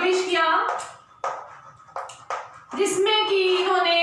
Publish किया जिसमें कि इन्होंने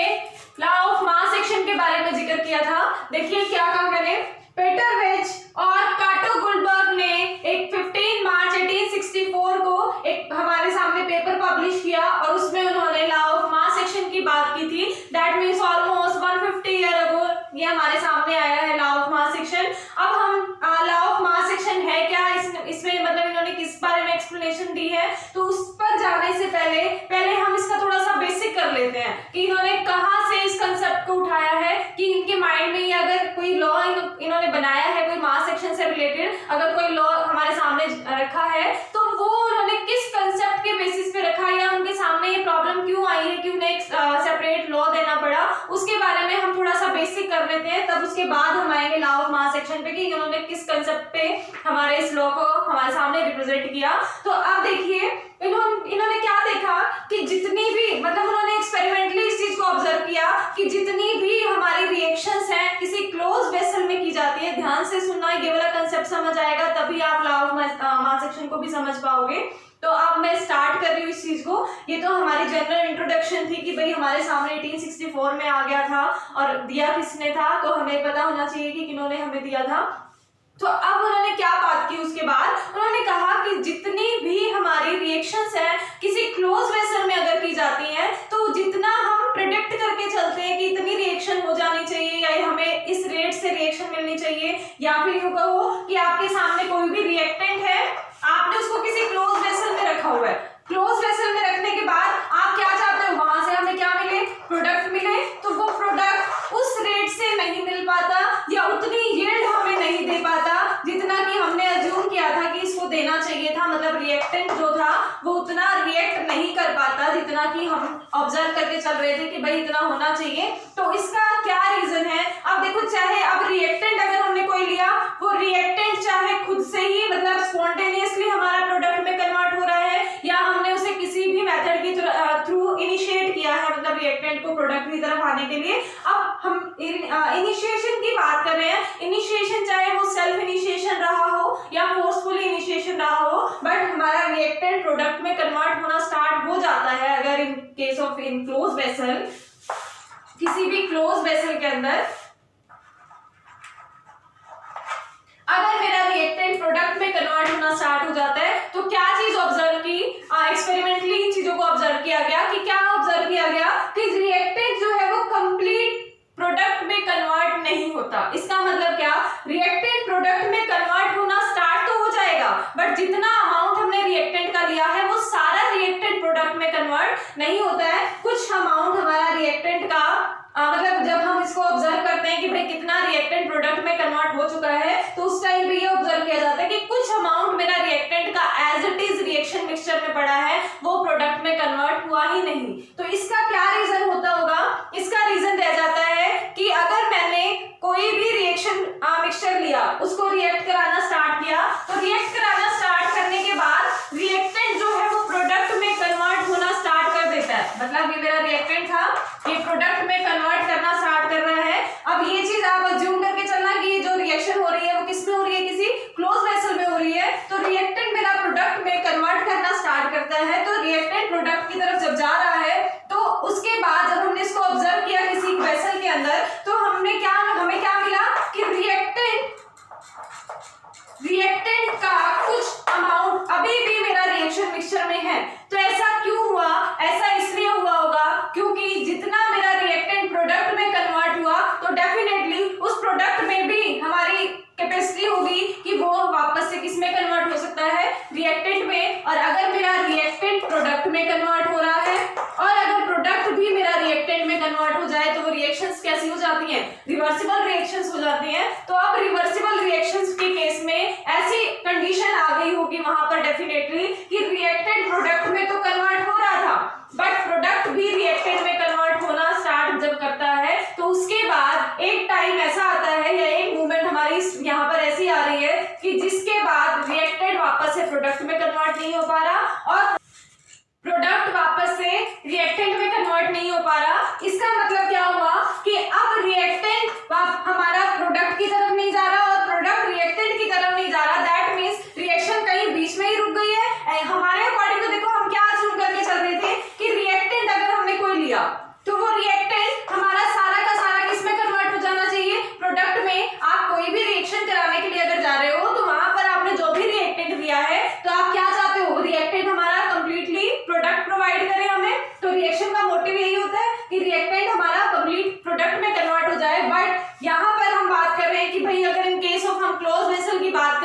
लॉ ऑफ मास एक्शन के बारे में जिक्र किया था। देखिए क्या कहा मैंने, पीटर वेज और काटो गुलबर्ग ने एक 15 मार्च 1864 को एक हमारे सामने पेपर पब्लिश किया और उसमें उन्होंने लॉ ऑफ मास एक्शन की बात की थी। That means almost 150 year ago ये हमारे सामने आया है लॉ ऑफ मास एक्शन। अब हम लॉ ऑफ मास एक्शन है क्या, इसमें मतलब इन्होंने किस बारे में एक्सप्लेनेशन दी है, तो उस पर जाने से पहले हम इसका थोड़ा सा बेसिक कर लेते हैं कि इन्होंने कहां से इस कंसेप्ट को उठाया है, कि इनके माइंड में ये अगर कोई लॉ इन्होंने बनाया है कोई मास एक्शन से रिलेटेड, अगर कोई लॉ हमारे सामने रखा है तो वो उन्होंने किस कंसेप्ट के बेसिस पे रखा, या उनके सामने ये प्रॉब्लम क्यों आई है कि उन्हें एक सेपरेट लॉ देना पड़ा, उसके बारे में हम थोड़ा सा बेसिक कर लेते हैं। तब उसके बाद हम आएंगे लॉ ऑफ मास एक्शन पे कि उन्होंने किस कंसेप्ट पे हमारे इस लॉ को हमारे सामने रिप्रेजेंट किया। तो अब देखिए इन्होंने क्या देखा कि जितनी भी मतलब उन्होंने एक्सपेरिमेंटली इस चीज को ऑब्जर्व किया कि जितनी भी हमारी रिएक्शंस हैं किसी क्लोज वेसल में की जाती है, ध्यान से सुनना, ये वाला कंसेप्ट समझ आएगा तभी आप लॉ ऑफ मास एक्शन को भी समझ पाओगे। तो अब मैं स्टार्ट कर रही हूँ इस चीज को। ये तो हमारी जनरल इंट्रोडक्शन थी कि भाई हमारे सामने 1864 में आ गया था और दिया किसने था, तो हमें पता होना चाहिए कि किन्होंने हमें दिया था। तो अब उन्होंने क्या बात की, उसके बाद उन्होंने कहा कि जितनी भी हमारी रिएक्शंस हैं किसी क्लोज वेसल में अगर की जाती हैं तो जितना हम प्रेडिक्ट करके चलते हैं कि इतनी रिएक्शन हो जानी चाहिए या हमें इस रेट से रिएक्शन मिलनी चाहिए, या फिर यूं कहो कि आपके सामने कोई भी रिएक्टेंट है, आपने उसको किसी क्लोज वेसल में रखा हुआ है, क्लोज वेसल में रखने के बाद आप क्या चाहते हो, वहां से हमें क्या मिले, प्रोडक्ट मिले, तो वो प्रोडक्ट उस रेट से नहीं मिल पाता या उतनी यील्ड हमें नहीं दे पाता जितना कि हमने अज्यूम किया था कि इसको देना चाहिए था। मतलब रिएक्टेंट जो था वो उतना रिएक्ट नहीं कर पाता जितना कि हम ऑब्जर्व करके चल रहे थे कि भाई इतना होना चाहिए। तो इसका क्या रीजन है, अब देखो, चाहे अब रिएक्टेंट अगर हमने कोई लिया, वो रिएक्टेंट चाहे खुद से ही मतलब स्पॉन्टेनियसली हमारा प्रोडक्ट में कन्वर्ट हो रहा है या हमने उसे किसी भी मेथड की थ्रू इनिशिएट किया है, मतलब रिएक्टेंट को प्रोडक्ट की तरफ आने के लिए। अब हम इनिशिएशन की बात कर रहे हैं। इनिशिएशन चाहे वो सेल्फ इनिशिएशन रहा हो या फोर्सफुली इनिशिएशन रहा हो, बट हमारा रिएक्टेंट प्रोडक्ट में कन्वर्ट होना स्टार्ट हो जाता है अगर in case of in close vessel, किसी भी क्लोज वेसल के अंदर अगर मेरा रिएक्टेंट प्रोडक्ट में कन्वर्ट होना स्टार्ट हो जाता है तो क्या चीज ऑब्जर्व की, एक्सपेरिमेंटली इन चीजों को ऑब्जर्व किया गया कि क्या ऑब्जर्व किया गया कि रिएक्टेंट जो है वो कंप्लीट प्रोडक्ट में कन्वर्ट नहीं होता। इसका मतलब क्या, रिएक्टेंट प्रोडक्ट में कन्वर्ट होना स्टार्ट तो हो जाएगा बट जितना अमाउंट हमने रिएक्टेंट का लिया है वो सारा रिएक्टेंट प्रोडक्ट में कन्वर्ट नहीं होता है। कुछ अमाउंट हमारा रिएक्टेंट का मतलब जब हम इसको ऑब्जर्व करते हैं कि भाई कितना रिएक्टेंट प्रोडक्ट में कन्वर्ट हो चुका है, तो उस टाइम पे ये ऑब्जर्व किया जाता है कि कुछ अमाउंट मेरा रिएक्टेंट का as it is reaction mixture में पड़ा है, वो प्रोडक्ट में कन्वर्ट हुआ ही नहीं। तो इसका क्या रीजन होता होगा, इसका रीजन रह जाता है कि अगर मैंने कोई भी रिएक्शन मिक्सचर लिया, उसको रिएक्ट कराना स्टार्ट किया, तो रिएक्ट कराना स्टार्ट करने के बाद रिएक्टेंट जो है वो प्रोडक्ट में कन्वर्ट होना स्टार्ट कर देता है। मतलब ये मेरा रिएक्टेंट था, ये प्रोडक्ट में कन्वर्ट करना स्टार्ट कर रहा है। अब ये चीज आप अज्यूम करके चलना कि ये जो रिएक्शन हो रही है वो किस में हो रही है, किसी क्लोज वेसल में हो रही है। तो रिएक्टेंट मेरा प्रोडक्ट में कन्वर्ट करना स्टार्ट करता है, तो रिएक्टेंट प्रोडक्ट की तरफ जब जा रहा है तो उसके बाद जब हमने इसको ऑब्जर्व किया किसी वेसल के अंदर, तो हमें क्या मिला कि रिएक्टेंट का कुछ अमाउंट अभी भी मेरा रिएक्शन मिक्सचर में है। तो ऐसा क्यों हुआ, ऐसा इसलिए हुआ होगा क्योंकि जितना मेरा रिएक्टेंट प्रोडक्ट में कन्वर्ट हुआ तो डेफिनेटली उस प्रोडक्ट में भी हमारी कैपेसिटी होगी कि वो वापस से किस में कन्वर्ट हो सकता है, रिएक्टेंट में। और अगर मेरा रिएक्टेंट प्रोडक्ट में कन्वर्ट हो रहा है और अगर प्रोडक्ट भी मेरा रिएक्टेंट में कन्वर्ट हो जाए तो वो रिएक्शंस कैसी हो जाती हैं, रिवर्सिबल रिएक्शंस हो जाती हैं। तो अब रिवर्सिबल रिएक्शंस के केस में ऐसी कंडीशन आ गई होगी वहां पर डेफिनेटली कि रिएक्टेंट प्रोडक्ट में तो कन्वर्ट हो रहा था बट प्रोडक्ट भी रिएक्टेंट में कन्वर्ट होना स्टार्ट जब करता है तो उसके बाद एक टाइम ऐसा आता है या एक मूवमेंट हमारी यहाँ पर ऐसी आ रही है कि जिसके बाद रिएक्टेंट वापस से प्रोडक्ट में कन्वर्ट नहीं हो पा रहा और प्रोडक्ट वापस से रिएक्टेंट में कन्वर्ट नहीं हो पा रहा। इसका मतलब क्या हुआ कि अब रिएक्टेंट हमारा प्रोडक्ट की तरफ नहीं जा रहा और प्रोडक्ट रिएक्टेंट की तरफ नहीं जा रहा। दैट मींस रिएक्शन कहीं बीच में ही रुक गई है। हमारे अकॉर्डिंग तो देखो हम क्या अज्यूम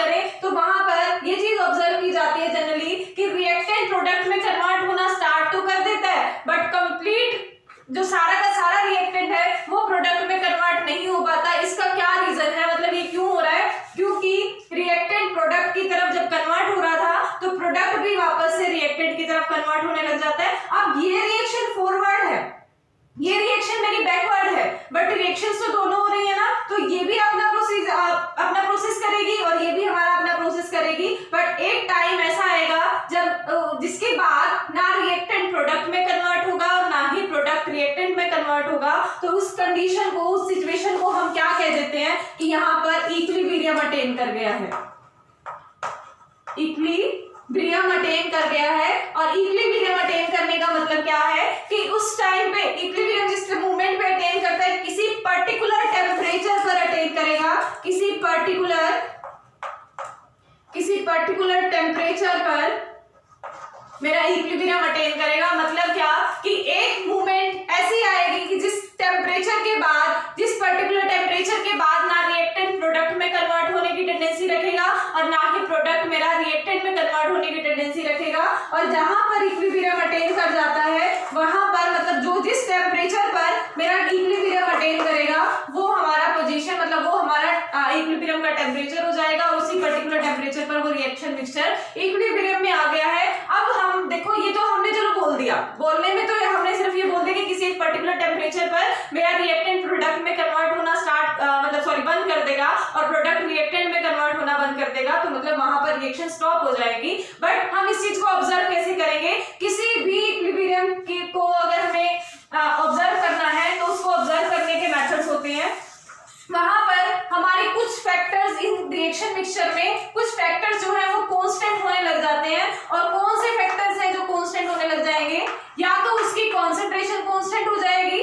करें तो वहां पर ये चीज ऑब्जर्व की जाती है जनरली कि रिएक्टेंट प्रोडक्ट में कन्वर्ट होना स्टार्ट तो कर देता है, बट कंप्लीट जो सारा का सारा रिएक्टेंट है वो प्रोडक्ट में कन्वर्ट नहीं हो पाता। इसका क्या रीजन है, मतलब ये क्यों हो रहा है? क्योंकि रिएक्टेंट प्रोडक्ट की तरफ जब कन्वर्ट हो रहा था तो प्रोडक्ट भी वापस से रिएक्टेंट की तरफ कन्वर्ट होने लग जाता है। अब ये रिएक्शन फॉरवर्ड है, ये रिएक्शन मेरी बैकवर्ड है, बट रिएक्शंस तो दोनों हो रही है ना, तो ये भी अपना प्रोसेस करेगी और ये भी हमारा अपना प्रोसेस करेगी। बट एक टाइम ऐसा आएगा जब जिसके बाद ना रिएक्टेंट प्रोडक्ट में कन्वर्ट होगा और ना ही प्रोडक्ट रिएक्टेंट में कन्वर्ट होगा। तो उस कंडीशन को, उस सिचुएशन को हम क्या कह देते हैं कि यहाँ पर इक्विलिब्रियम अटेन कर गया है, इक्विलिब्रियम अटेन कर गया है। और इक्विलिब्रियम अटेन करने का मतलब क्या है कि उस टाइम पे इक्विलिब्रियम जिस मोमेंट पे अटेन करता है किसी पर्टिकुलर टेम्परेचर पर अटेन करेगा, किसी पर्टिकुलर टेम्परेचर पर मेरा इक्विलिब्रियम अटेन करेगा। मतलब क्या कि एक मूवमेंट ऐसी आएगी कि जिस टेम्परेचर के बाद, जिस पर्टिकुलर टेम्परेचर के बाद ना रिएक्टेंट प्रोडक्ट में कन्वर्ट होने की टेंडेंसी रखेगा और ना ही प्रोडक्ट मेरा रिएक्टेंट में कन्वर्ट होने की टेंडेंसी रखेगा। और जहां पर इक्विलिब्रियम अटेन कर जाता है वहां पर, मतलब जो जिस टेम्परेचर पर मेरा इक्विलिब्रियम अटेन करेगा वो हमारा पोजीशन, मतलब वो हमारा इक्विलिब्रियम का टेम्परेचर हो जाएगा और उसी पर्टिकुलर टेम्परेचर पर वो रिएक्शन मिक्सचर इक्विलिब्रियम में आ गया है। अब हम देखो, ये तो हमने चलो बोल दिया, बोलने में तो हमने सिर्फ ये बोल दिया कि किसी एक पर्टिकुलर टेम्परेचर पर मेरा रिएक्टेंट प्रोडक्ट में कन्वर्ट होना बंद कर देगा और प्रोडक्ट रिएक्टेंट में कन्वर्ट होना बंद कर देगा, तो मतलब वहां पर रिएक्शन स्टॉप हो जाएगी। बट हम इस चीज को ऑब्जर्व कैसे करेंगे? किसी भी इक्विलिब्रियम को अगर हमें ऑब्जर्व करना है तो उसको ऑब्जर्व करने के मेथड्स होते हैं। वहां पर हमारे कुछ फैक्टर्स इन रिएक्शन मिक्सचर में, कुछ फैक्टर्स जो है वो कांस्टेंट होने लग जाते हैं। और कौन से फैक्टर्स हैं जो कांस्टेंट होने लग जाएंगे? या तो उसकी कॉन्सेंट्रेशन कांस्टेंट हो जाएगी,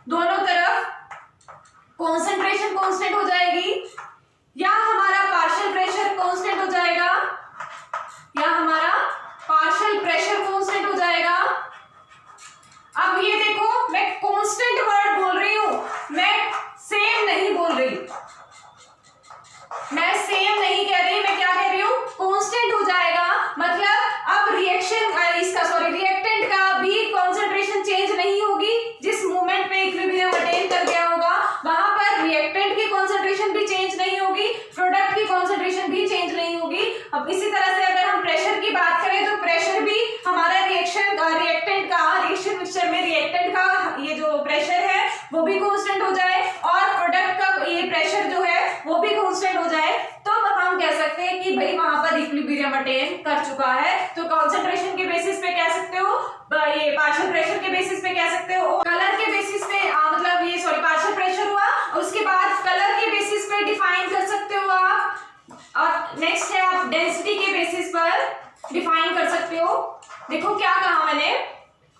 दोनों तरफ कॉन्सेंट्रेशन कांस्टेंट हो जाएगी, या हमारा पार्शियल प्रेशर कांस्टेंट हो जाएगा, या हमारा पार्शियल प्रेशर कांस्टेंट हो जाएगा। अब ये देखो, मैं कांस्टेंट वर्ड बोल रही हूं, मैं सेम नहीं बोल रही, मैं सेम नहीं कह रही, मैं क्या कह रही हूं? कांस्टेंट हो जाएगा। मतलब अब रिएक्टेंट का भी कॉन्सेंट्रेशन चेंज नहीं होगी। जिस मोमेंट पे इक्विलिब्रियम अटेन कर गया होगा वहां पर रिएक्टेंट की कॉन्सेंट्रेशन भी चेंज नहीं होगी, प्रोडक्ट की कॉन्सेंट्रेशन भी चेंज नहीं होगी। अब इसी तरह से अगर हम प्रेशर की बात करें तो प्रेशर भी हमारा रिएक्शन मिक्सचर में रिएक्टेंट का ये जो प्रेशर है वो भी कांस्टेंट हो जाए और प्रोडक्ट का ये प्रेशर जो है वो भी कांस्टेंट हो जाए, तो हम कह सकते हैं कि भाई वहां पर इक्विलिब्रियम अटेन कर चुका है। तो कॉन्सेंट्रेशन के बेसिस पे कह सकते हो, ये पार्शियल प्रेशर के बेसिस पे कह सकते हो, कलर के बेसिस पे मतलब ये पार्शियल प्रेशर हुआ, उसके बाद कलर के बेसिस पे डिफाइन कर सकते हो आप। और नेक्स्ट है आप डेंसिटी के बेसिस पर डिफाइन कर सकते हो। देखो क्या कहा मैंने,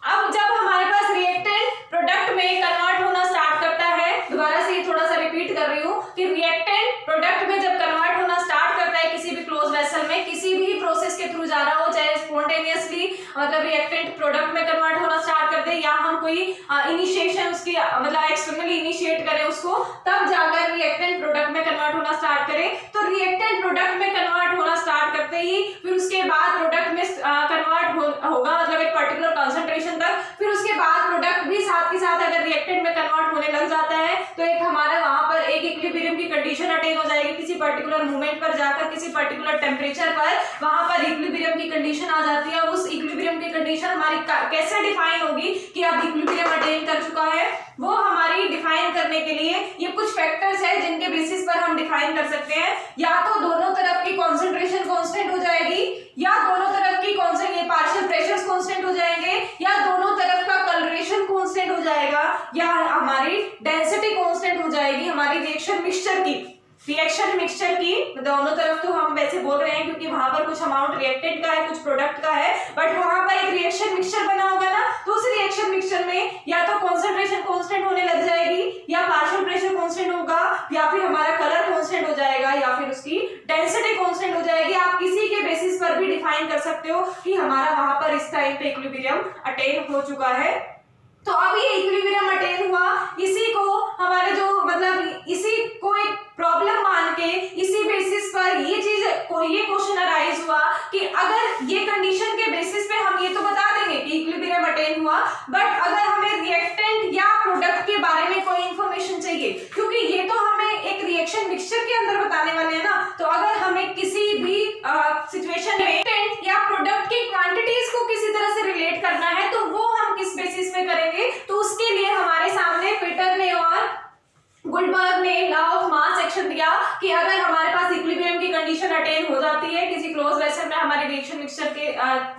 अब जब हमारे पास रिएक्टेंट प्रोडक्ट में कन्वर्ट होना स्टार्ट करता है, दोबारा से ये थोड़ा सा रिपीट कर रही हूँ कि रिएक्टेंट प्रोडक्ट में जब कन्वर्ट होना स्टार्ट करता है किसी भी क्लोज वेसल में, किसी भी प्रोसेस के थ्रू जा रहा हो, चाहे स्पॉन्टेनियसली मतलब रिएक्टेंट प्रोडक्ट में कन्वर्ट होना स्टार्ट कर दे या हम कोई इनिशिएशन उसकी मतलब एक्सटर्नली इनिशिएट करें उसको, तब जाकर रिएक्टेंट प्रोडक्ट में कन्वर्ट होना स्टार्ट करें। तो रिएक्टेंट प्रोडक्ट में कन्वर्ट होना स्टार्ट करते ही फिर उसके बाद प्रोडक्ट में कन्वर्ट होगा, मतलब एक पर्टिकुलर कॉन्सेंट्रेशन तक, फिर उसके बाद प्रोडक्ट भी साथ के साथ अगर रिएक्टेंट में कन्वर्ट होने लग जाता है तो एक हमारा वहां पर एक इक्विलिब्रियम की कंडीशन अटेन हो जाएगी। किसी पर्टिकुलर मूवमेंट पर जाकर किसी पर्टिकुलर टेम्परेचर पर वहां पर इक्विलिब्रियम की कंडीशन आ जाती है। उस इक्विलिब्रियम की कंडीशन हमारी कैसे डिफाइन होगी कि अब इक्विलिब्रियम अटेन कर चुका है, वो हमारी डिफाइन करने के लिए ये कुछ फैक्टर्स है जिनके बेसिस पर हम डिफाइन कर सकते हैं। या तो दोनों तरफ की कॉन्सेंट्रेशन कांस्टेंट हो जाएगी, या दोनों तरफ की पार्शियल प्रेशर्स कांस्टेंट हो जाएंगे, या दोनों तरफ का कलरेशन कांस्टेंट हो जाएगा, या हमारी डेंसिटी कांस्टेंट हो जाएगी। हमारी रिएक्शन मिक्सचर की दोनों तरफ तो हम वैसे बोल रहे हैं क्योंकि वहां पर कुछ अमाउंट रिएक्टेंट का है, कुछ प्रोडक्ट का है, बट वहां पर एक रिएक्शन मिक्सचर बना होगा ना, तो उस रिएक्शन मिक्सचर में या तो कॉन्सेंट्रेशन कांस्टेंट होने लग जाएगी, या पार्शियल प्रेशर कांस्टेंट होगा, या फिर हमारा कलर कांस्टेंट हो जाएगा, या फिर उसकी डेंसिटी कांस्टेंट हो जाएगी। आप किसी के बेसिस पर भी डिफाइन कर सकते हो कि हमारा वहां पर इस टाइम पे इक्विलिब्रियम अटेन हो चुका है। तो अब ये इक्विलिब्रियम अटेन हुआ, इसी को हमारे जो मतलब इसी को एक प्रॉब्लम मान के इसी बेसिस पर ये चीज गुल्डबर्ग ने लॉ ऑफ मास एक्शन दिया कि अगर हमारे पास इक्विलिब्रियम की कंडीशन अटेन हो जाती है किसी क्लोज वेसल में हमारे रिएक्शन मिक्सचर के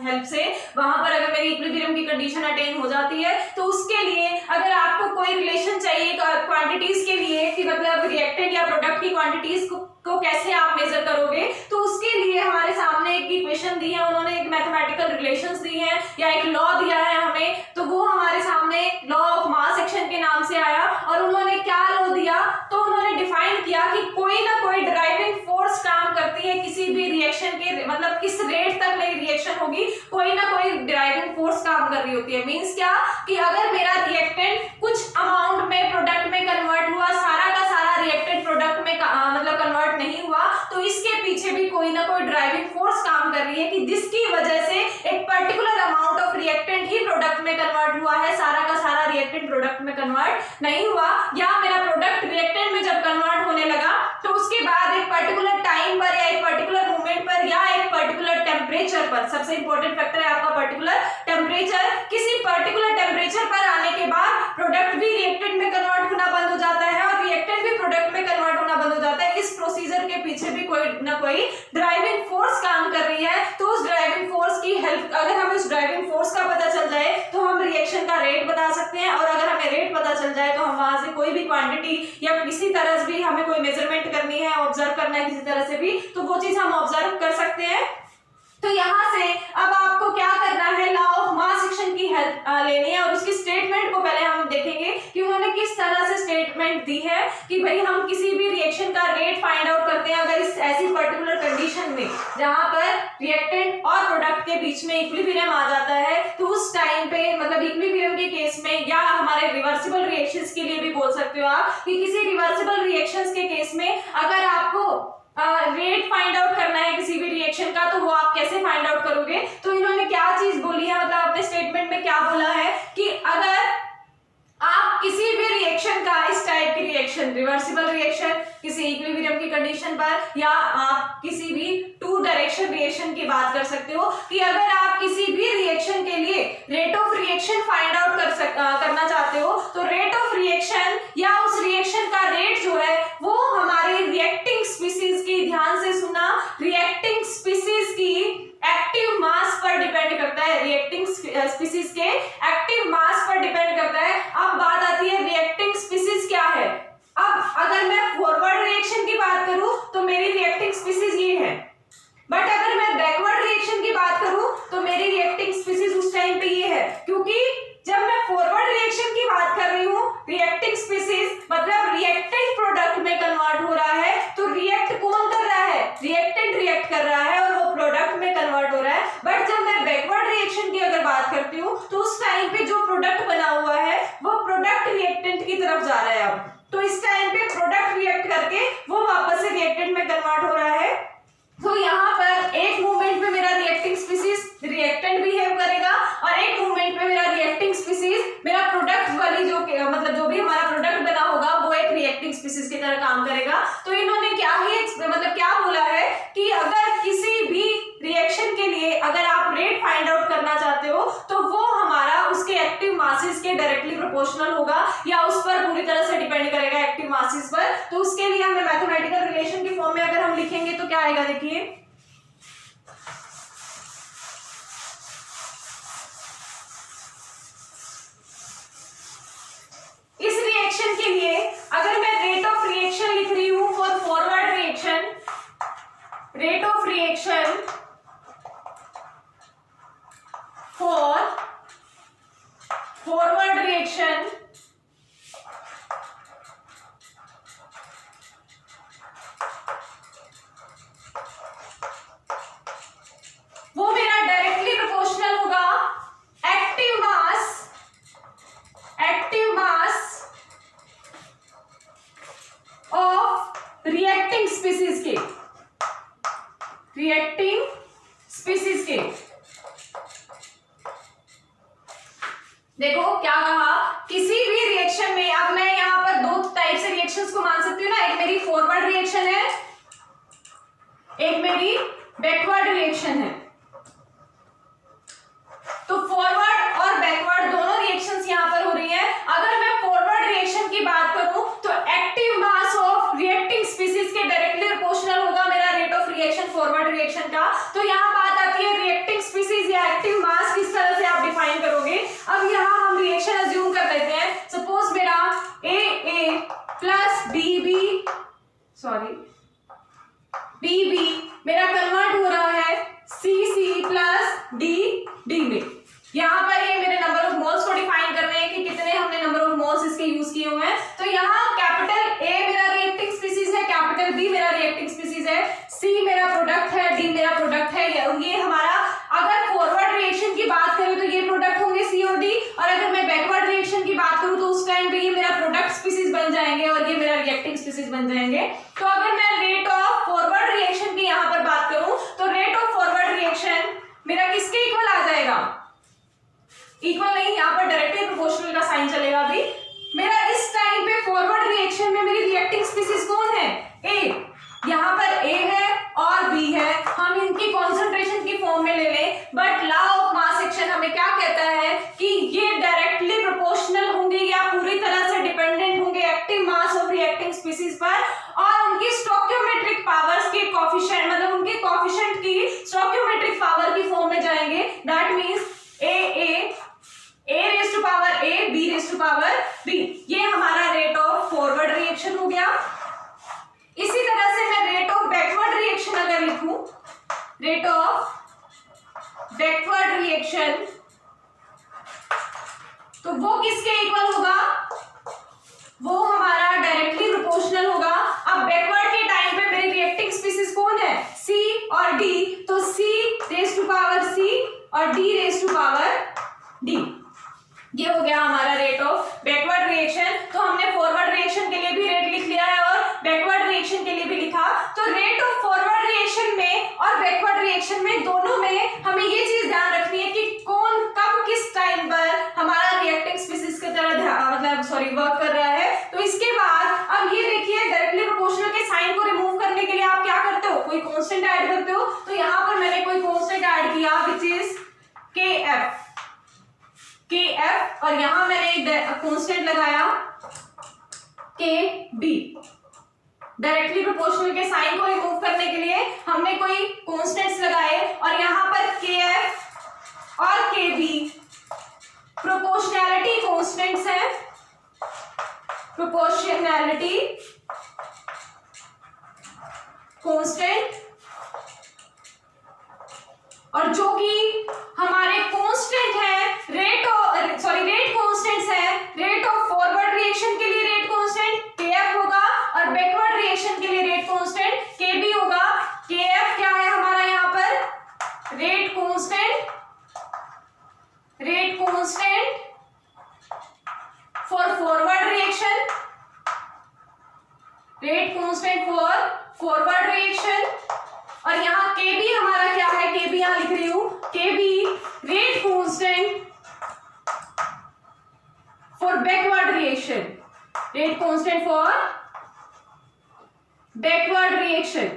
हेल्प से, वहां पर अगर मेरी इक्विलिब्रियम की कंडीशन अटेन हो जाती है तो उसके लिए अगर आपको कोई रिलेशन चाहिए क्वांटिटीज के लिए कि मतलब रिएक्टेंट या प्रोडक्ट की क्वांटिटीज को कैसे आप मेजर करोगे, तो उसके लिए हमारे सामने एक इक्वेशन दी है, उन्होंने एक मैथमेटिकल रिलेशंस दी है या एक लॉ दिया है हमें, तो वो हमारे सामने लॉ ऑफ मास एक्शन के नाम से आया। और उन्होंने क्या लॉ दिया, तो उन्होंने डिफाइन किया कि कोई ना कोई ड्राइविंग फोर्स काम करती है किसी भी रिएक्शन के, मतलब किस रेट तक मेरी रिएक्शन होगी, कोई ना कोई ड्राइविंग फोर्स काम कर रही होती है। मींस क्या कि अगर मेरा रिएक्टेंट कुछ अमाउंट में प्रोडक्ट में कन्वर्ट हुआ, सारा का सारा रिएक्टेंट प्रोडक्ट में मतलब कन्वर्ट नहीं हुआ, तो इसके पीछे भी कोई ना कोई ड्राइविंग फोर्स काम कर रही है कि जिसकी वजह से एक particular amount of reactant he product में कन्वर्ट हुआ है, सारा का सारा रिएक्टेंट प्रोडक्ट में कन्वर्ट नहीं हुआ। या मेरा प्रोडक्ट रिएक्टेंट में जब कन्वर्ट होने लगा तो उसके बाद एक पर्टिकुलर टाइम पर या एक पर्टिकुलर मोमेंट पर या एक पर्टिकुलर टेम्परेचर पर, सबसे इंपॉर्टेंट फैक्टर है आपका पर्टिकुलर टेम्परेचर, किसी पर्टिकुलर टेम्परेचर पर आने के बाद प्रोडक्ट भी रिएक्टेंट में कन्वर्ट होना बंद हो जाता है और रिएक्टेंट भी प्रोडक्ट में कन्वर्ट होना बंद हो जाता है। इस प्रोसीजर के पीछे भी कोई ना कोई ड्राइविंग फोर्स काम कर रही है। तो उस ड्राइविंग फोर्स की हेल्प, अगर हमें उस ड्राइविंग फोर्स का पता चल जाए तो हम रिएक्शन का रेट बता सकते हैं, और अगर हमें रेट पता चल जाए तो हम वहां से कोई भी क्वांटिटी या किसी तरह से भी हमें कोई मेजरमेंट करनी है, ऑब्जर्व करना है किसी तरह से भी, तो वो चीज हम ऑब्जर्व कर सकते हैं। तो यहाँ से अब आपको क्या करना है, लॉ ऑफ मास एक्शन की हेल्प लेनी है और उसकी स्टेटमेंट को पहले हम देखेंगे कि उन्होंने किस तरह से स्टेटमेंट दी है कि भाई हम किसी भी रिएक्शन का रेट फाइंड आउट करते हैं अगर इस ऐसी पर्टिकुलर कंडीशन में जहां पर रिएक्टेंट और प्रोडक्ट के बीच में इक्विलिब्रियम आ जाता है, तो उस टाइम पे मतलब इक्विलिब्रियम के केस में या हमारे रिवर्सिबल रिएक्शंस के लिए भी बोल सकते हो आप कि किसी रिवर्सिबल रिएक्शंस के केस में अगर आपको रेट फाइंड आउट करना है किसी भी रिएक्शन का, तो वो आप कैसे फाइंड आउट करोगे। तो इन्होंने क्या चीज बोली है, मतलब अपने स्टेटमेंट में क्या बोला है कि अगर आप किसी भी रिएक्शन का, इस टाइप की रिएक्शन, रिवर्सिबल रिएक्शन किसी इक्विलिब्रियम की कंडीशन पर, या आप किसी भी टू डायरेक्शन रिएक्शन की बात कर सकते हो कि अगर आप किसी भी रिएक्शन के लिए rate of reaction find out करना चाहते हो, तो रेट ऑफ रिएक्शन या उस रिएक्शन का रेट जो है वो हमारे रिएक्टिंग स्पीसीज की, ध्यान से सुना, रिएक्टिंग स्पीसीज की एक्टिव मास पर डिपेंड करता है, रिएक्टिंग स्पीसीज के एक्टिव मास पर डिपेंड करता है। अब बात आती है रिएक्टिंग स्पीसीज क्या है। अब अगर मैं फॉरवर्ड रिएक्शन की बात करूं तो मेरी रिएक्टिंग स्पीसीज ये है, बट अगर मैं बैकवर्ड रिएक्शन की बात करूं तो मेरी रिएक्टिंग स्पीसीज उस टाइम पे ये है, क्योंकि जब मैं फॉरवर्ड रिएक्शन की बात कर रही हूं, रिएक्टिंग स्पीसीज मतलब रिएक्टेंट प्रोडक्ट में कन्वर्ट हो रहा है, तो रिएक्ट कौन कर रहा है, रिएक्टेंट रिएक्ट कर रहा है और वो प्रोडक्ट में कन्वर्ट हो रहा है। बट जब मैं बैकवर्ड रिएक्शन की अगर बात करती हूँ तो उस टाइम पे जो प्रोडक्ट बना हुआ है वो प्रोडक्ट रिएक्टेंट की तरफ जा रहा है। अब तो इस टाइम पे प्रोडक्ट रिएक्ट करके वो वापस से रिएक्टेंट में कन्वर्ट हो रहा है। तो यहाँ पर एक मूवमेंट में मेरा रिएक्टिंग स्पीसीज रिएक्टेंट बिहेव करेगा और एक मूवमेंट में मेरा रिएक्टिंग स्पीसीज मेरा प्रोडक्ट वाली जो मतलब जो भी हमारा प्रोडक्ट बना होगा वो एक रिएक्टिंग स्पीसीज की तरह काम करेगा। तो इन्होंने क्या ही मतलब क्या बोला है कि अगर किसी भी रिएक्शन के लिए अगर आप रेट फाइंड आउट करना चाहते हो तो वो हमारा उसके एक्टिव मासेस के डायरेक्टली प्रोपोर्शनल होगा या उस पर पूरी तरह से डिपेंड करेगा एक्टिव मासेस पर। तो उसके लिए हमें मैथमेटिकल रिलेशन की फॉर्म में अगर हम लिखेंगे तो क्या आएगा, देखिए इस रिएक्शन के लिए अगर मैं रेट ऑफ रिएक्शन लिख रही हूं for forward reaction, rate of reaction for forward reaction वो मेरा डायरेक्टली प्रोपोर्शनल होगा active mass of reacting species के, रिएक्टिंग स्पीसीज के। देखो क्या कहा, किसी भी रिएक्शन में, अब मैं यहां पर दो टाइप से रिएक्शंस को मान सकती हूँ ना, एक मेरी फॉरवर्ड रिएक्शन है, एक मेरी बैकवर्ड रिएक्शन है। तो फॉरवर्ड और बैकवर्ड दोनों रिएक्शंस यहां पर हो रही हैं। अगर मैं फॉरवर्ड रिएक्शन की बात करूं तो एक्टिव प्लस बीबी मेरा कन्वर्ट हो रहा है सी प्लस डी में। यहाँ पर ये मेरे नंबर ऑफ मोल्स को डिफाइन कर रहे हैं कि कितने हमने नंबर ऑफ मोल्स इसके यूज किए हुए हैं। तो यहाँ कैपिटल ए मेरा रिएक्टिंग स्पीसीज है, कैपिटल बी मेरा रिएक्टिंग स्पीसीज है, सी मेरा प्रोडक्ट है, डी मेरा प्रोडक्ट है। ये हमारा अगर फॉरवर्ड रिएक्शन की बात करें तो ये प्रोडक्ट होंगे सी और डी, और अगर मैं बैकवर्ड रिएक्शन की बात करूं तो उस टाइम पे ये मेरा प्रोडक्ट स्पीसीज बन जाएंगे और ये मेरा रिएक्टिंग स्पीसीज बन जाएंगे। तो अगर मैं रेट ऑफ फॉरवर्ड रिएक्शन की यहाँ पर बात करूं तो रेट ऑफ फॉरवर्ड रिएक्शन मेरा किसके इक्वल आ जाएगा, इक्वल नहीं, यहाँ पर डायरेक्टली प्रोपोर्शनल का साइन चलेगा। अभी मेरा इस टाइम पे फॉरवर्ड रिएक्शन में मेरी रिएक्टिंग स्पीसीज कौन है, ए, यहाँ पर ए है और बी है, हम इनकी कॉन्सेंट्रेशन की फॉर्म में ले लें, but law of mass action हमें क्या कहता है कि ये डायरेक्टली प्रोपोर्शनल होंगे या पूरी तरह से डिपेंडेंट होंगे active mass of reacting species पर, और उनकी स्टोइकियोमेट्रिक पावर्स के कोएफिशिएंट मतलब उनके कोएफिशिएंट की स्टोइकियोमेट्रिक पावर की फॉर्म में जाएंगे। That means a raise to power a, b raise to power b। ये हमारा रेट ऑफ फॉरवर्ड रिएक्शन हो गया। इसी तरह से मैं रेट ऑफ बैकवर्ड रिएक्शन अगर लिखूं, रेट ऑफ बैकवर्ड रिएक्शन, तो वो किसके इक्वल होगा, वो हमारा डायरेक्टली प्रोपोर्शनल होगा। अब बैकवर्ड के टाइम पे मेरी रिएक्टिंग स्पीसीज कौन है, C और D, तो C raise to power C और D raise to power D। ये हो गया हमारा रेट ऑफ बैकवर्ड रिएक्शन। तो हमने फॉरवर्ड रिएक्शन के लिए भी रेट लिख लिया है और बैकवर्ड रिएक्शन के लिए भी लिखा। तो रेट ऑफ फॉरवर्ड रिएक्शन में और बैकवर्ड रिएक्शन में दोनों में हमें ये चीज ध्यान रखनी है कि कौन कब किस टाइम पर हमारा रिएक्टिंग स्पीसीज की तरह वर्क कर रहा है। तो इसके बाद अब ये देखिए डायरेक्टली प्रोपोर्शनल के साइन को रिमूव करने के लिए आप क्या करते हो, कोई कांस्टेंट ऐड करते हो। तो यहाँ पर मैंने कोई कांस्टेंट ऐड किया विच इज kf और यहां मैंने एक कांस्टेंट लगाया kb। डायरेक्टली प्रोपोर्शनल के साइन को रिमूव करने के लिए हमने कोई कांस्टेंट्स लगाए और यहां पर kf और kb प्रोपोर्शनैलिटी कांस्टेंट्स हैं, प्रोपोर्शनैलिटी कांस्टेंट, और जो कि हमारे कांस्टेंट है रेट कांस्टेंट्स है। रेट ऑफ फॉरवर्ड रिएक्शन के लिए रेट कांस्टेंट kf होगा और बैकवर्ड रिएक्शन के लिए रेट कांस्टेंट kb होगा। kf क्या है हमारा यहाँ पर, rate constant for forward reaction, rate constant for forward reaction, और यहाँ kb हमारा क्या है, kb यहाँ लिख रही हूं, kb rate constant for backward reaction, rate constant for backward reaction.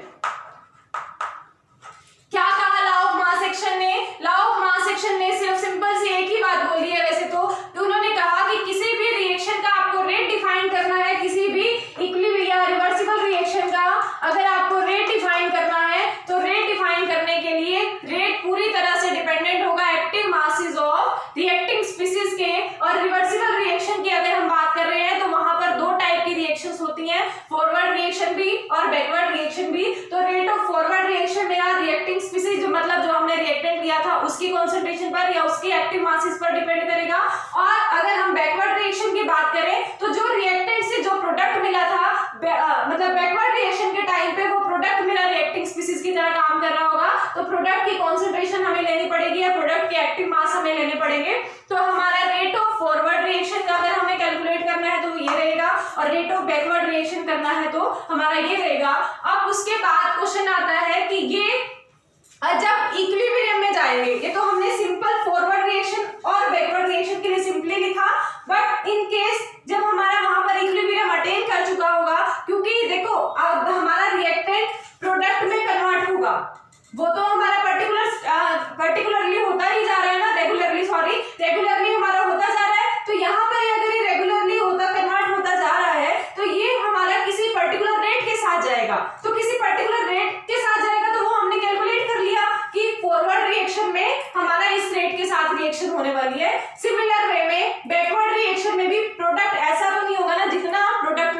क्या कहा लॉ ऑफ मास एक्शन ने, लॉ ऑफ मास एक्शन ने सिर्फ सिंपल सी एक ही बात बोली है वैसे तो उन्होंने कहा कि किसी भी रिएक्शन का आपको रेट डिफाइन करना है, किसी भी इक्विलिब्रियम या रिवर्सिबल रिएक्शन का अगर आपको रेट डिफाइन करना है तो रेट डिफाइन करने के लिए रेट पूरी तरह से डिपेंडेंट होगा active masses of reacting species के। और रिवर्सिबल रिएक्शन की अगर हम बात कर रहे हैं तो वहां पर दो टाइप की रिएक्शंस होती हैं, फॉरवर्ड रिएक्शन भी और बैकवर्ड रिएक्शन भी। तो रेट ऑफ फॉरवर्ड रिएक्शन मेरा रिएक्टिंग स्पीसीज जो मतलब जो हमने रिएक्टेंट लिया था उसकी कॉन्सेंट्रेशन पर या उसकी एक्टिव मासेस पर डिपेंड करेगा। और अगर हम बैकवर्ड रिएक्शन की बात करें तो जो रिएक्टेंट से जो प्रोडक्ट मिला था मतलब बैकवर्ड रिएक्शन के टाइम पे वो प्रोडक्ट मेरा रिएक्टिंग स्पीसीज की तरह काम कर रहा होगा, तो प्रोडक्ट की कॉन्सेंट्रेशन हमें लेनी पड़ेगी या प्रोडक्ट के एक्टिव मास हमें लेने पड़ेंगे। तो हमारा रेट ऑफ फॉरवर्ड रिएक्शन का अगर हमें कैलकुलेट करना है तो ये रहेगा और रेट ऑफ बैकवर्ड रिएक्शन करना है तो हमारा ये रहेगा। अब उसके बाद क्वेश्चन आता है कि ये जब इक्विलिब्रियम में जाएंगे, ये तो हमने सिंपल फॉरवर्ड रिएक्शन और बैकवर्ड रिएक्शन के लिए सिंपली लिखा, बट इन केस जब हमारा वहां पर इक्विलिब्रियम अटेन कर चुका होगा, क्योंकि देखो अब हमारा रिएक्टेंट प्रोडक्ट में कन्वर्ट होगा, वो तो हमारा पर्टिकुलरली होता ही जा रहा है ना, रेगुलरली हमारा होता जा रहा है। तो यहाँ पर अगर ये रेगुलरली कन्वर्ट होता जा रहा है तो ये हमारा किसी पर्टिकुलर रेट के साथ जाएगा। तो किसी पर्टिकुलर रेट के साथ जाएगा तो वो हमने कैलकुलेट कर लिया कि फॉरवर्ड रिएक्शन में हमारा इस रेट के साथ रिएक्शन होने वाली है। सिमिलर वे में बैकवर्ड रिएक्शन में भी प्रोडक्ट ऐसा तो नहीं होगा ना, जितना प्रोडक्ट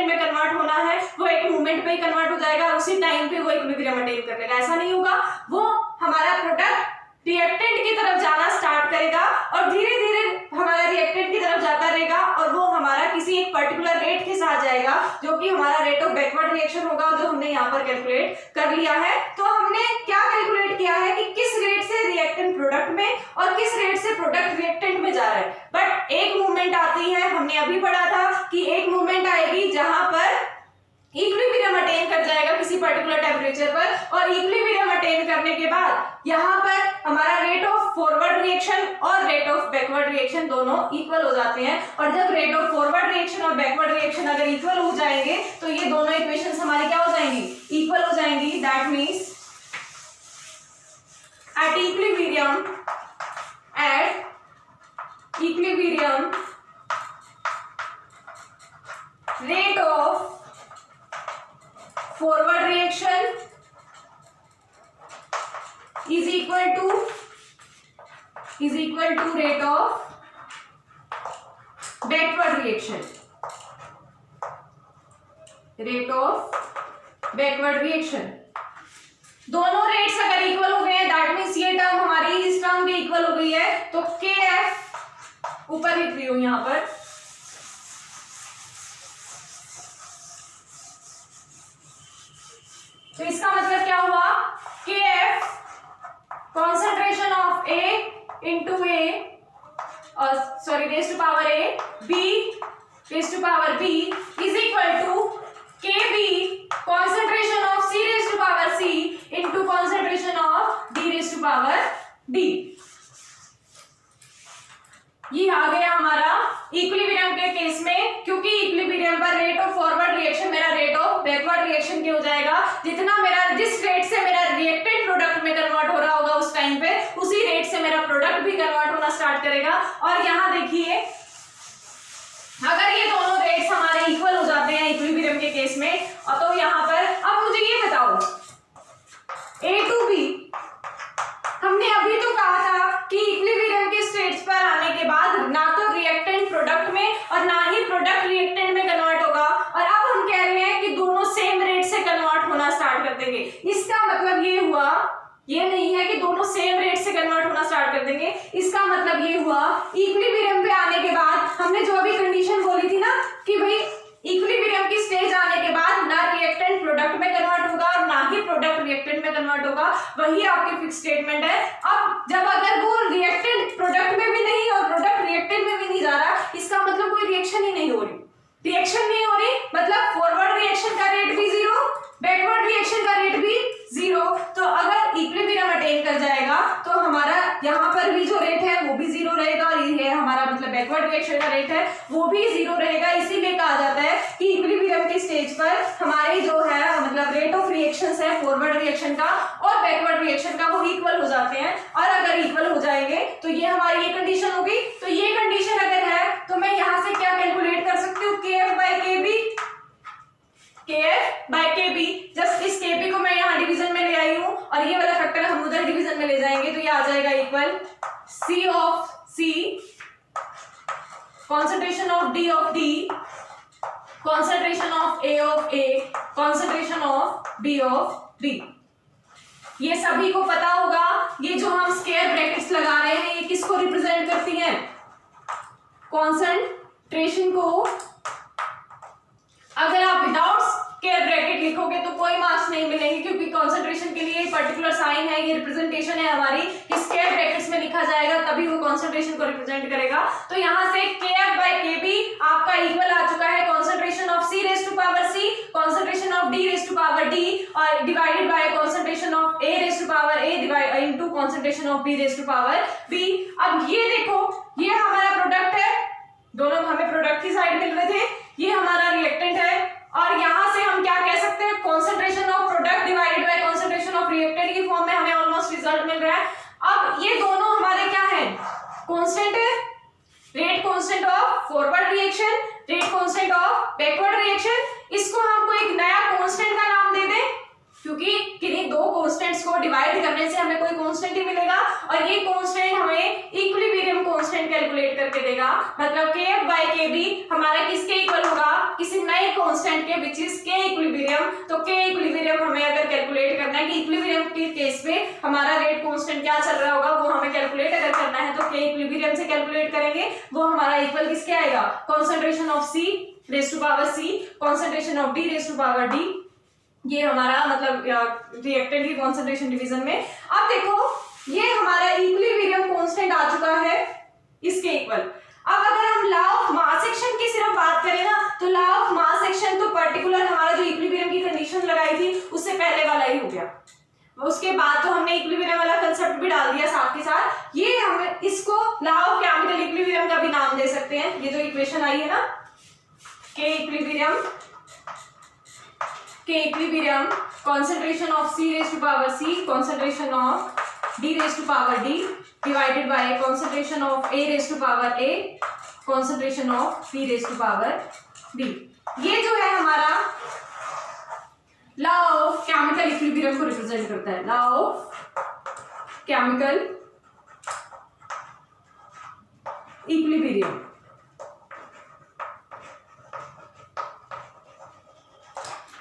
में कन्वर्ट होना है वो एक मूवमेंट पे ही कन्वर्ट हो जाएगा, उसी टाइम पे वो इक्विलिब्रियम अटेन कर लेगा। ऐसा नहीं होगा, वो हमारा प्रोडक्ट रिएक्टेंट की तरफ जाना स्टार्ट करेगा और धीरे धीरे हमारा रिएक्टेंट की तरफ जाता रहेगा और वो हमारा किसी एक पर्टिकुलर रेट के साथ जाएगा जो कि हमारा रेट ऑफ बैकवर्ड रिएक्शन होगा, जो हमने यहाँ पर कैलकुलेट कर लिया है। तो हमने क्या कैलकुलेट किया है कि किस रेट से रिएक्टेंट प्रोडक्ट में और किस रेट से प्रोडक्ट रिएक्टेंट में जा रहा है। बट एक मूवमेंट आती है, हमने अभी पढ़ा था कि एक मूवमेंट आएगी जहां पर इक्विलिब्रियम अटेन कर जाएगा किसी पर्टिकुलर टेम्परेचर पर, और इक्विलिब्रियम अटेन करने के बाद यहाँ पर हमारा रेट ऑफ फॉरवर्ड रिएक्शन और रेट ऑफ बैकवर्ड रिएक्शन दोनों इक्वल हो जाते हैं। और जब रेट ऑफ फॉरवर्ड रिएक्शन और बैकवर्ड रिएक्शन अगर इक्वल हो जाएंगे तो ये दोनों इक्वेशंस हमारी क्या हो जाएंगी, इक्वल हो जाएंगी। That means at equilibrium rate of forward reaction is equal to rate of backward reaction, दोनों रेट्स अगर इक्वल हो गए हैं दैट मीन्स ये टर्म हमारी इस टर्म के इक्वल हो गई है। तो KF ऊपर लिख रही हूं यहां पर, तो इसका मतलब क्या हुआ, KF concentration of A into A raised to power A B raised to power B is equal to KB concentration of C raised to power C into concentration of D raised to power D। ये आ गया हमारा equilibrium के case में, क्योंकि equilibrium पर rate of forward reaction मेरा rate of backward reaction के हो जाएगा। जितना मेरा जिस रेट से मेरा रिएक्टेंट प्रोडक्ट में कन्वर्ट हो रहा होगा उस टाइम पे उसी रेट से मेरा प्रोडक्ट भी कन्वर्ट होना स्टार्ट करेगा। और यहाँ देखिए अगर ये दोनों रेट्स हमारे इक्वल हो जाते हैं इक्विलिब्रियम के केस में, तो यहाँ पर अब मुझे ये बताओ A to B, हमने अभी तो कहा था कि इक्विलिब्रियम के स्टेट्स पर आने के बाद ना तो रिएक्टेंट प्रोडक्ट में और ना ही प्रोडक्ट रिएक्टेंट में कन्वर्ट होगा, और अब हम कह रहे हैं कि दोनों सेम रेट से कन्वर्ट होना स्टार्ट कर देंगे। इसका मतलब ये हुआ, ये नहीं है कि दोनों सेम रेट से कन्वर्ट होना स्टार्ट कर देंगे, इसका मतलब ये हुआ इक्विलिब्रियम पे आने के बाद हमने जो अभी कंडीशन बोली थी ना कि भाई इक्विलिब्रियम की स्टेज आने के बाद ना रिएक्टेंट प्रोडक्ट में कन्वर्ट होगा और ना ही प्रोडक्ट रिएक्टेंट में कन्वर्ट होगा, वही आपकी फिक्स स्टेटमेंट है। अब जब अगर वो रिएक्टेंट प्रोडक्ट में भी नहीं और प्रोडक्ट रिएक्टेंट में भी नहीं जा रहा, इसका मतलब कोई रिएक्शन ही नहीं हो रही। रिएक्शन नहीं हो रही मतलब फॉरवर्ड रिएक्शन का रेट भी जीरो, बैकवर्ड रिएक्शन का रेट भी जीरो। तो अगर इक्विलिब्रियम अटेन कर जाएगा तो हमारा यहाँ पर भी जो रेट है वो भी जीरो रहेगा, और ये हमारा मतलब बैकवर्ड रिएक्शन का रेट है वो भी जीरो रहेगा। इसीलिए कहा जाता है कि इक्विलिब्रियम के स्टेज पर हमारे जो है मतलब रेट ऑफ रिएक्शंस है फॉरवर्ड रिएक्शन का और बैकवर्ड रिएक्शन का वो इक्वल हो जाते हैं। और अगर इक्वल हो जाएंगे तो ये हमारी ये कंडीशन होगी। तो ये कंडीशन अगर है तो मैं यहाँ से क्या कैलकुलेट कर सकती हूँ, KF by KB। जस्ट इस KB को मैं यहाँ डिवीजन में ले आई हूँ और ये वाला फैक्टर हम उधर डिवीजन में ले जाएंगे, तो ये आ जाएगा equal C of C concentration of D of D concentration of A concentration of B of B। ये सभी को पता होगा, ये जो हम स्क्वायर ब्रैकेट्स लगा रहे हैं ये किसको रिप्रेजेंट करती हैं, कॉन्सेंट्रेशन को। अगर आप विदाउट स्क्वायर ब्रैकेट लिखोगे तो कोई मार्क्स नहीं मिलेंगे, क्योंकि कॉन्सेंट्रेशन के लिए पर्टिकुलर साइन है, ये रिप्रेजेंटेशन है हमारी, स्क्वायर ब्रैकेट्स में लिखा जाएगा तभी वो कॉन्सेंट्रेशन को रिप्रेजेंट करेगा। तो यहाँ से KF by KB आपका इक्वल आ चुका है concentration of C raised to power C, concentration of D raised to power D और divided by concentration of A raised to power A divide into concentration of B raised to power B। अब ये देखो ये हमारा product है, दोनों हमें product की साइड मिल रहे थे, ये हमारा रिएक्टेंट है, और यहां से हम क्या कह सकते हैं, concentration of product divided by concentration of reactant की फॉर्म में हमें ऑलमोस्ट रिजल्ट मिल रहा है। अब ये दोनों हमारे क्या है, कांस्टेंट है, rate constant of forward reaction, rate constant of backward reaction. इसको हमको एक नया कांस्टेंट का नाम दे दें, क्योंकि किन्हीं दो कांस्टेंट्स को डिवाइड करने से हमें कोई कांस्टेंट ही मिलेगा, और ये कांस्टेंट हमें इक्विलिब्रियम कांस्टेंट कैलकुलेट करके देगा, मतलब kf by kb हमारा किसके इक्वल होगा, किसी नए कांस्टेंट के विच इज k इक्विलिब्रियम। तो k इक्विलिब्रियम हमें अगर कैलकुलेट करना है कि इक्विलिब्रियम के केस पे हमारा रेट कांस्टेंट क्या चल रहा होगा वो हमें कैलकुलेट अगर करना है तो k इक्विलिब्रियम से कैलकुलेट करेंगे, वो हमारा इक्वल किसके आएगा, concentration of C raise to power C, concentration of D raise to power D। ये हमारा मतलब रिएक्टेंट की कंसंट्रेशन डिवीजन में। अब देखो ये हमारा इक्विलिब्रियम कांस्टेंट आ चुका है इसके इक्वल। अब अगर हम लॉ ऑफ मास एक्शन की सिर्फ बात करें ना, तो लॉ ऑफ मास एक्शन तो पर्टिकुलर हमारा जो इक्विलिब्रियम की कंडीशन लगाई थी उससे पहले वाला ही हो गया, उसके बाद तो हमने इक्विलिब्रियम वाला कंसेप्ट भी डाल दिया साथ के साथ। ये हम इसको लॉ ऑफ केमिकल इक्विलिब्रियम का भी नाम दे सकते हैं। ये जो इक्वेशन आई है ना, k equilibrium concentration of C raised to power C, concentration of D raised to power D divided by concentration of A raised to power A, concentration of B raised to power B। ये जो है हमारा law of chemical equilibrium को represent करता है, law of chemical equilibrium.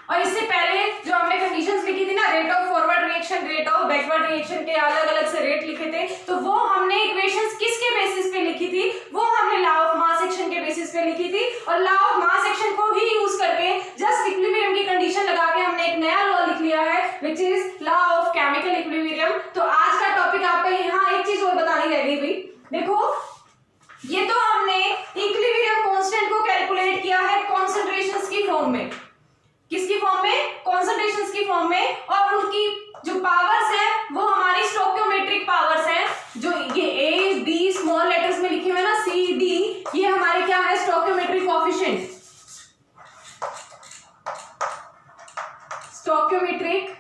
और इससे पहले जो हमने कंडीशंस लिखी थी ना, rate of forward reaction, rate of backward reaction के अलग अलग से रेट लिखे थे, तो वो हमने इक्वेशंस किसके बेसिस पे लिखी थी, वो हमने लॉ ऑफ मास एक्शन के बेसिस पे लिखी थी। और लॉ ऑफ मास एक्शन को ही यूज करके जस्ट इक्विलिब्रियम की कंडीशन लगा के हमने एक नया लॉ लिख लिया है which is law of chemical equilibrium. तो आज का टॉपिक आपका यहाँ एक चीज और बतानी रह गई भाई, देखो ये तो हमने इक्विलिब्रियम कांस्टेंट को कैलकुलेट किया है कॉन्सेंट्रेशंस की फॉर्म में, किसकी फॉर्म में, कॉन्सेंट्रेशंस की फॉर्म में, और उनकी जो पावर्स है वो हमारी स्टोइकियोमेट्रिक पावर्स हैं। जो ये ए बी स्मॉल लेटर्स में लिखे हुए ना सी डी, ये हमारे क्या है, stoichiometric coefficient, stoichiometric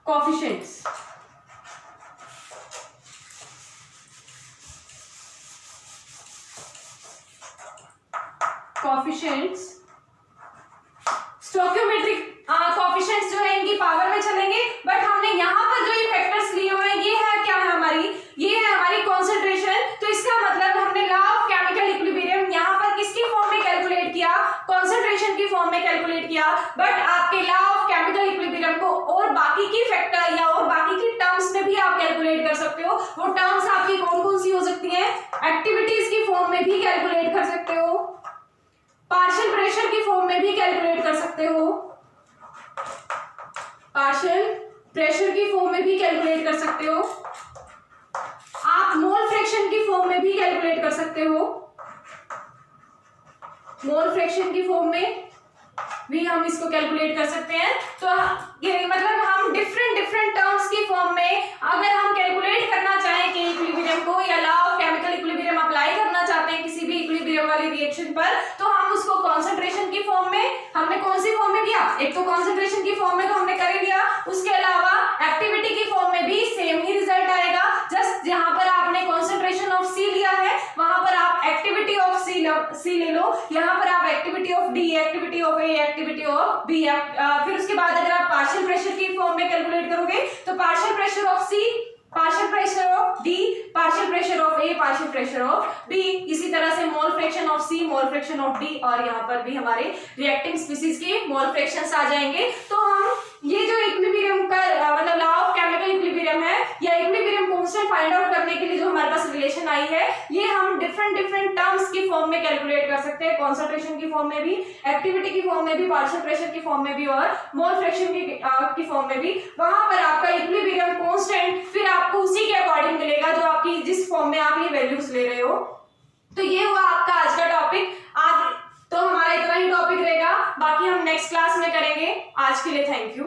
coefficients. Coefficients stoichiometric coefficients जो है इनकी पावर में चलेंगे, बट हमने यहाँ पर जो ये फैक्टर्स लिए हुए हैं ये है क्या है हमारी, ये है हमारी कॉन्सेंट्रेशन। तो इसका मतलब हमने लॉ ऑफ केमिकल इक्विलिब्रियम यहाँ पर किसकी फॉर्म में कैलकुलेट किया, कॉन्सेंट्रेशन की फॉर्म में कैलकुलेट किया, बट आपके लॉ ऑफ केमिकल इक्विलिब्रियम को और बाकी की फैक्टर या और बाकी की टर्म्स में भी आप कैलकुलेट कर सकते हो। वो टर्म्स आपकी कौन कौन सी हो सकती है, एक्टिविटीज की फॉर्म में भी कैलकुलेट कर सकते हो, पार्शियल प्रेशर की फॉर्म में भी कैलकुलेट कर सकते हो, पार्शियल प्रेशर की फॉर्म में भी कैलकुलेट कर सकते हो, आप मोल फ्रैक्शन की फॉर्म में भी कैलकुलेट कर सकते हो, मोल फ्रैक्शन की फॉर्म में भी हम इसको कैलकुलेट कर सकते हैं। तो ये मतलब हम डिफरेंट टर्म्स की फॉर्म में अगर हम कैलकुलेट करना चाहें कि इक्विलिब्रियम को या law of chemical equilibrium apply करना चाहते हैं किसी भी इक्विलिब्रियम वाली रिएक्शन पर, तो हम उसको कॉन्सेंट्रेशन की फॉर्म में, हमने कौन सी फॉर्म में किया, एक तो कॉन्सेंट्रेशन की फॉर्म में तो हमने कर ही लिया, उसके अलावा एक्टिविटी की फॉर्म में भी सेम ही रिजल्ट आएगा। जस्ट जहां पर आपने कॉन्सेंट्रेशन ऑफ सी लिया है वहां पर आप एक्टिविटी ऑफ सी ले लो, यहाँ पर आप activity of D, activity of A, activity of B, फिर उसके बाद अगर आप पार्शियल प्रेशर की फॉर्म में कैलकुलेट करोगे तो partial pressure of C, partial pressure of D, partial pressure of A, partial pressure of B, इसी तरह से mole fraction of C, mole fraction of D, और यहाँ पर भी हमारे रिएक्टिंग स्पीसीज के मोल फ्रैक्शंस आ जाएंगे। तो हम ये जो इक्विलिब्रियम का मतलब लॉ ऑफ केमिकल इक्विलिब्रियम है या इक्विलिब्रियम कांस्टेंट फाइंड आउट करने के लिए जो हमारे पास रिलेशन आई है, ये हम डिफरेंट टर्म्स की फॉर्म में कैलकुलेट कर सकते हैं, कॉन्सेंट्रेशन की फॉर्म में भी, एक्टिविटी की फॉर्म में भी, पार्शियल प्रेशर की फॉर्म में भी और मोल फ्रैक्शन की फॉर्म में भी। वहां पर आपका इक्विलिब्रियम कांस्टेंट फिर आपको उसी के अकॉर्डिंग मिलेगा जो आपकी जिस फॉर्म में आप ये वैल्यूज ले रहे हो। तो ये हुआ आपका आज का टॉपिक। आज तो हमारा इतना ही टॉपिक रहेगा, बाकी हम नेक्स्ट क्लास में करेंगे। आज के लिए थैंक यू।